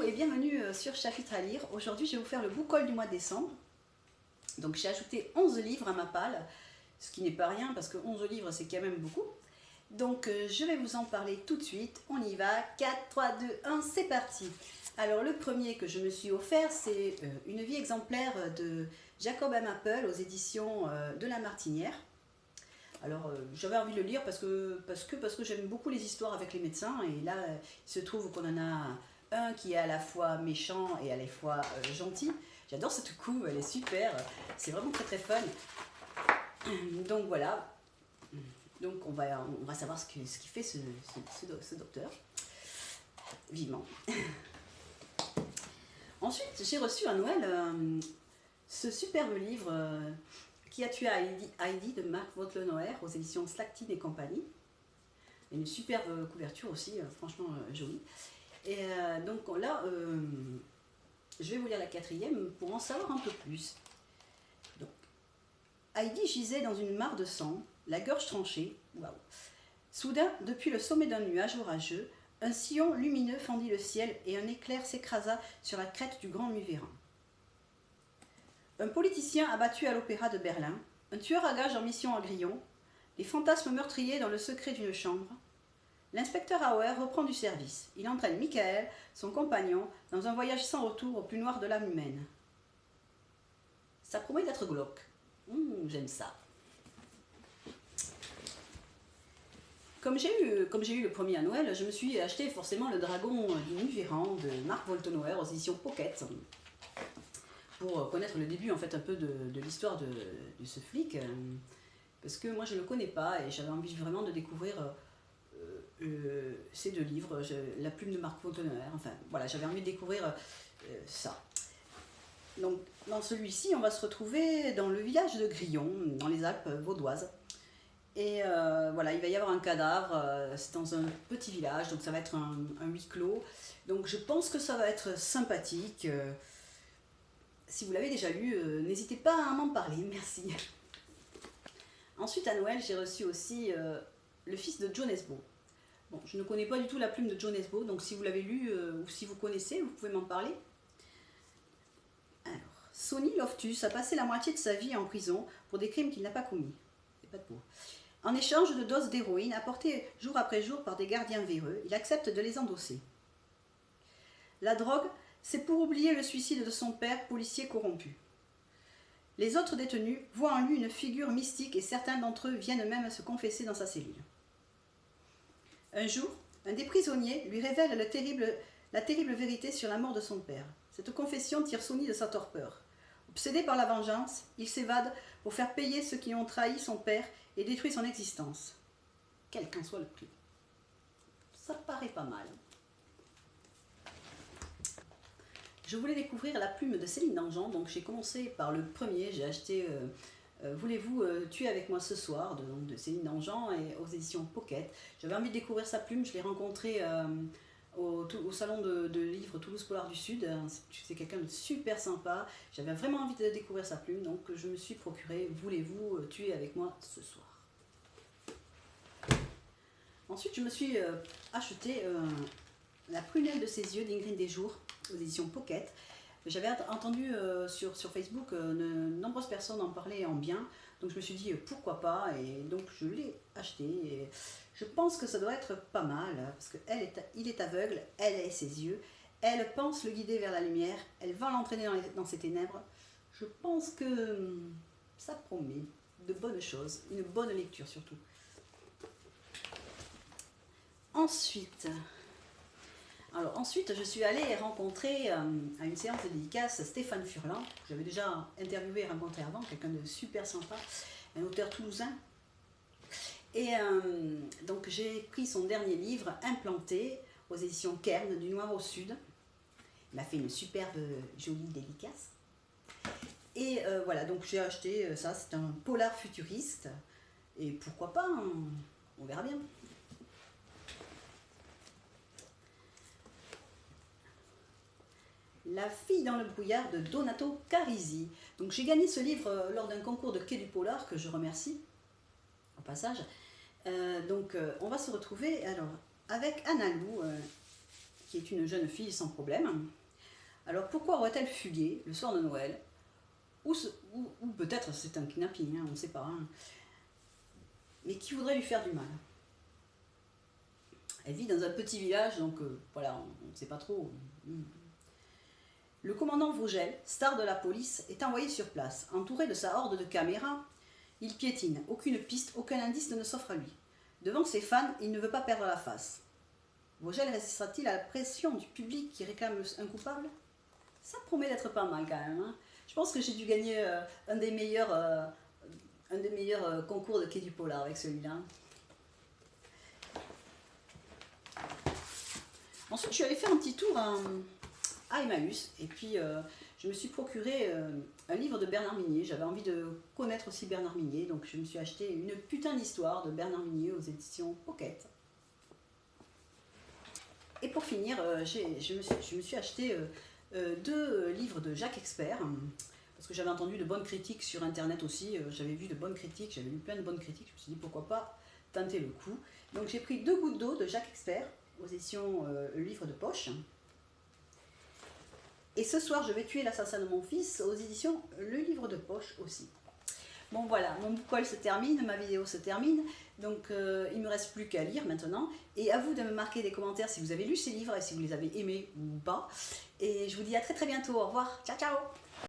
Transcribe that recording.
et bienvenue sur Chapitre à lire. Aujourd'hui, je vais vous faire le book haul du mois de décembre. Donc, j'ai ajouté 11 livres à ma palle, ce qui n'est pas rien parce que 11 livres, c'est quand même beaucoup. Donc, je vais vous en parler tout de suite. On y va. 4, 3, 2, 1, c'est parti. Alors, le premier que je me suis offert, c'est Une vie exemplaire de Jacob M. Appel aux éditions de La Martinière. Alors, j'avais envie de le lire parce que j'aime beaucoup les histoires avec les médecins. Et là, il se trouve qu'on en a un qui est à la fois méchant et à la fois gentil. J'adore cette couve, elle est super. C'est vraiment très très fun. Donc voilà. Donc on va savoir ce qu'il fait ce docteur. Vivement. Ensuite, j'ai reçu à Noël ce superbe livre Qui a tué Heidi de Marc Votlenoer aux éditions Slacktine et compagnie. Une superbe couverture aussi, franchement jolie. Et donc là, je vais vous lire la 4e pour en savoir un peu plus. Donc, Heidi gisait dans une mare de sang, la gorge tranchée. Waouh. Soudain, depuis le sommet d'un nuage orageux, un sillon lumineux fendit le ciel et un éclair s'écrasa sur la crête du grand Muvérand. Un politicien abattu à l'opéra de Berlin, un tueur à gages en mission à Grillon, les fantasmes meurtriers dans le secret d'une chambre. L'inspecteur Auer reprend du service. Il entraîne Michael, son compagnon, dans un voyage sans retour au plus noir de l'âme humaine. Ça promet d'être glauque. J'aime ça. Comme j'ai eu le premier à Noël, je me suis acheté forcément le Dragon du Muvérand de Marc Votlenoer aux éditions Pocket, pour connaître le début en fait un peu de l'histoire de ce flic, parce que moi je ne le connais pas et j'avais envie vraiment de découvrir ces deux livres, La plume de Marc Votlenoer, enfin voilà, j'avais envie de découvrir ça. Donc dans celui-ci, on va se retrouver dans le village de Grillon, dans les Alpes vaudoises. Et voilà, il va y avoir un cadavre, c'est dans un petit village, donc ça va être un huis clos. Donc je pense que ça va être sympathique. Si vous l'avez déjà lu, n'hésitez pas à m'en parler, merci. Ensuite à Noël, j'ai reçu aussi Le fils de John Nesbo. Bon, je ne connais pas du tout La plume de John Nesbo, donc si vous l'avez lu ou si vous connaissez, vous pouvez m'en parler. Alors, Sonny Loftus a passé la moitié de sa vie en prison pour des crimes qu'il n'a pas commis. C'est pas de peau. En échange de doses d'héroïne apportées jour après jour par des gardiens véreux, il accepte de les endosser. La drogue, c'est pour oublier le suicide de son père, policier corrompu. Les autres détenus voient en lui une figure mystique et certains d'entre eux viennent même se confesser dans sa cellule. Un jour, un des prisonniers lui révèle la terrible vérité sur la mort de son père. Cette confession tire Sonny de sa torpeur. Obsédé par la vengeance, il s'évade pour faire payer ceux qui ont trahi son père et détruit son existence. Quel qu'en soit le prix. Ça paraît pas mal. Je voulais découvrir La plume de Céline Dangean, donc j'ai commencé par le premier, j'ai acheté Voulez-vous tuer avec moi ce soir de Céline Dangean et aux éditions Pocket. J'avais envie de découvrir sa plume, je l'ai rencontré au salon de livres Toulouse Polar du Sud. C'est quelqu'un de super sympa, j'avais vraiment envie de découvrir sa plume, donc je me suis procuré Voulez-vous tuer avec moi ce soir. Ensuite je me suis acheté La prunelle de ses yeux d'Ingrid Desjours aux éditions Pocket. J'avais entendu sur Facebook de nombreuses personnes en parler en bien, donc je me suis dit pourquoi pas, et donc je l'ai acheté. Et je pense que ça doit être pas mal, parce qu'il est aveugle, elle est ses yeux, elle pense le guider vers la lumière, elle va l'entraîner dans ses ténèbres. Je pense que ça promet de bonnes choses, une bonne lecture surtout. Ensuite, je suis allée rencontrer à une séance de dédicace Stéphane Furlan, que j'avais déjà interviewé et rencontré avant, quelqu'un de super sympa, un auteur toulousain. Et donc j'ai pris son dernier livre, Implanté, aux éditions Kern, du Noir au Sud. Il m'a fait une superbe, jolie dédicace. Et voilà, donc j'ai acheté ça, c'est un polar futuriste. Et pourquoi pas, on verra bien. La fille dans le brouillard de Donato Carisi. Donc j'ai gagné ce livre lors d'un concours de Quai du Polar, que je remercie au passage. On va se retrouver alors avec Anna Lou, qui est une jeune fille sans problème. Alors pourquoi aurait-elle fugué le soir de Noël? Ou peut-être c'est un kidnapping, hein, on ne sait pas. Hein. Mais qui voudrait lui faire du mal? Elle vit dans un petit village, donc voilà, on ne sait pas trop. Le commandant Vogel, star de la police, est envoyé sur place. Entouré de sa horde de caméras, il piétine. Aucune piste, aucun indice ne s'offre à lui. Devant ses fans, il ne veut pas perdre la face. Vogel résistera-t-il à la pression du public qui réclame un coupable? Ça promet d'être pas mal quand même. Hein. Je pense que j'ai dû gagner un des meilleurs concours de quai du polar avec celui-là. Ensuite, je suis allée faire un petit tour à Emmaüs et puis je me suis procuré un livre de Bernard Minier. J'avais envie de connaître aussi Bernard Minier, donc je me suis acheté une putain d'histoire de Bernard Minier aux éditions Pocket. Et pour finir, je me suis acheté 2 livres de Jacques Expert, parce que j'avais entendu de bonnes critiques sur internet aussi, j'avais vu de bonnes critiques, j'avais lu plein de bonnes critiques, je me suis dit pourquoi pas tenter le coup. Donc j'ai pris 2 gouttes d'eau de Jacques Expert, aux éditions Le Livre de Poche. Et ce soir, je vais tuer l'assassin de mon fils, aux éditions Le Livre de Poche aussi. Bon voilà, mon book haul se termine, ma vidéo se termine, donc il ne me reste plus qu'à lire maintenant. Et à vous de me marquer des commentaires si vous avez lu ces livres et si vous les avez aimés ou pas. Et je vous dis à très très bientôt, au revoir, ciao ciao.